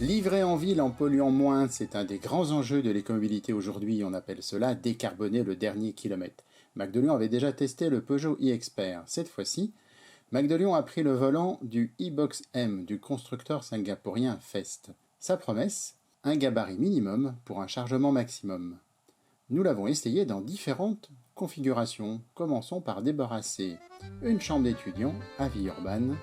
Livrer en ville en polluant moins, c'est un des grands enjeux de l'écomobilité aujourd'hui. On appelle cela décarboner le dernier kilomètre. Mac de Lyon avait déjà testé le Peugeot e-Expert. Cette fois-ci, Mac de Lyon a pris le volant du e-Box M du constructeur singapourien Fest. Sa promesse, un gabarit minimum pour un chargement maximum. Nous l'avons essayé dans différentes configurations. Commençons par débarrasser une chambre d'étudiant à Villeurbanne.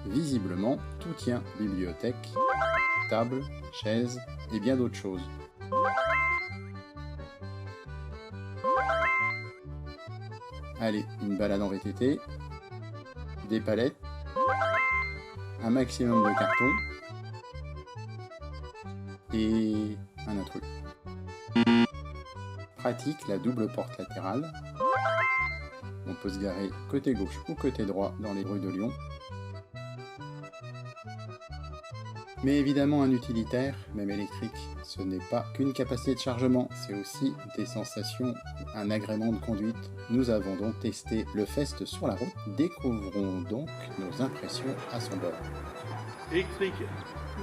Visiblement, tout tient, bibliothèque, table, chaise et bien d'autres choses. Allez, une balade en VTT, des palettes, un maximum de cartons et un intrus. Pratique, la double porte latérale. On peut se garer côté gauche ou côté droit dans les rues de Lyon. Mais évidemment, un utilitaire, même électrique, ce n'est pas qu'une capacité de chargement, c'est aussi des sensations, un agrément de conduite. Nous avons donc testé le Fest sur la route. Découvrons donc nos impressions à son bord. Électrique,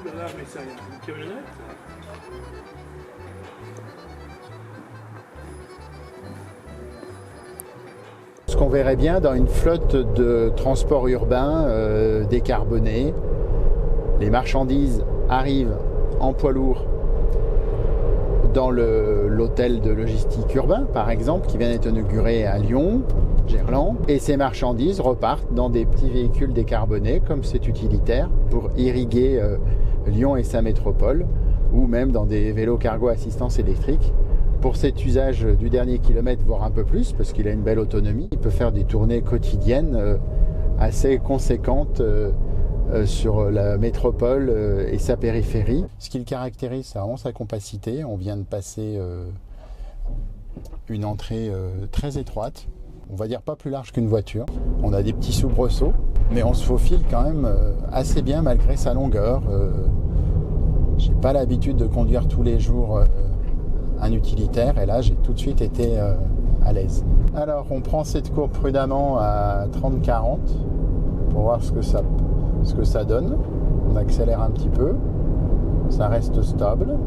oulala, mais c'est une camionnette. Ce qu'on verrait bien dans une flotte de transport urbain décarboné. Les marchandises arrivent en poids lourd dans l'hôtel de logistique urbain, par exemple, qui vient d'être inauguré à Lyon, Gerland. Et ces marchandises repartent dans des petits véhicules décarbonés, comme c'est utilitaire, pour irriguer Lyon et sa métropole, ou même dans des vélos cargo assistance électrique. Pour cet usage du dernier kilomètre, voire un peu plus, parce qu'il a une belle autonomie, il peut faire des tournées quotidiennes assez conséquentes sur la métropole et sa périphérie. Ce qui le caractérise, c'est vraiment sa compacité. On vient de passer une entrée très étroite, on va dire pas plus large qu'une voiture. On a des petits soubresauts, mais on se faufile quand même assez bien malgré sa longueur. J'ai pas l'habitude de conduire tous les jours un utilitaire, et là j'ai tout de suite été à l'aise. Alors on prend cette courbe prudemment à 30-40 pour voir ce que ça donne. On accélère un petit peu, ça reste stable.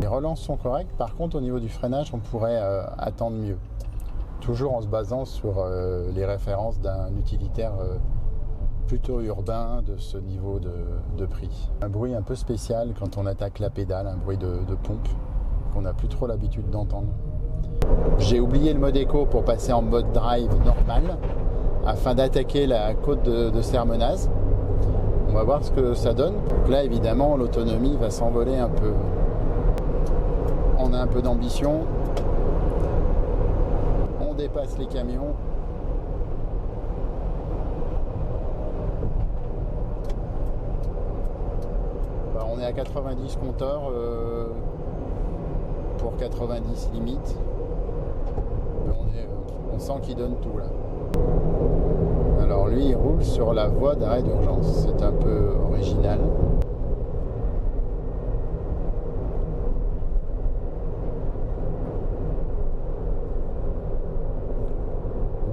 Les relances sont correctes, par contre au niveau du freinage on pourrait attendre mieux. Toujours en se basant sur les références d'un utilitaire plutôt urbain de ce niveau de prix. Un bruit un peu spécial quand on attaque la pédale, un bruit de pompe qu'on n'a plus trop l'habitude d'entendre. J'ai oublié le mode éco pour passer en mode drive normal afin d'attaquer la côte de Sermenaz. On va voir ce que ça donne. Donc là évidemment l'autonomie va s'envoler un peu. On a un peu d'ambition. On dépasse les camions. On est à 90 compteurs pour 90 limite. On sent qu'il donne tout là. Alors lui il roule sur la voie d'arrêt d'urgence. C'est un peu original.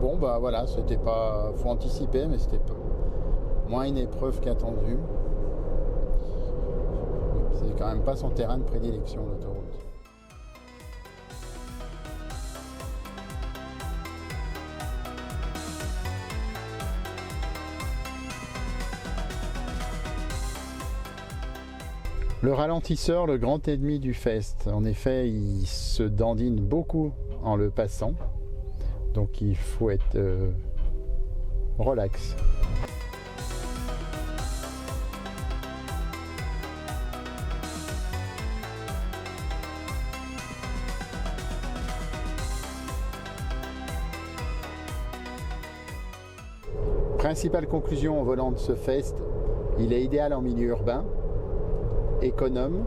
Bon bah voilà, c'était pas. Faut anticiper, mais c'était moins une épreuve qu'attendu. C'est quand même pas son terrain de prédilection, l'autoroute. Le ralentisseur, le grand ennemi du Fest. En effet, il se dandine beaucoup en le passant. Donc il faut être relax. Principale conclusion au volant de ce Fest, il est idéal en milieu urbain, économe,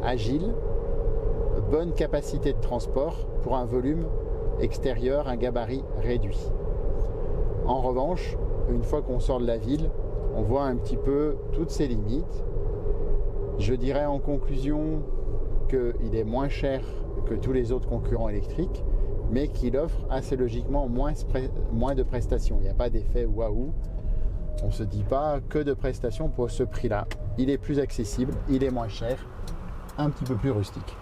agile, bonne capacité de transport pour un volume extérieur, un gabarit réduit. En revanche, une fois qu'on sort de la ville, on voit un petit peu toutes ses limites. Je dirais en conclusion qu'il est moins cher que tous les autres concurrents électriques, mais qu'il offre assez logiquement moins de prestations. Il n'y a pas d'effet waouh. On ne se dit pas que de prestations pour ce prix-là. Il est plus accessible, il est moins cher, un petit peu plus rustique.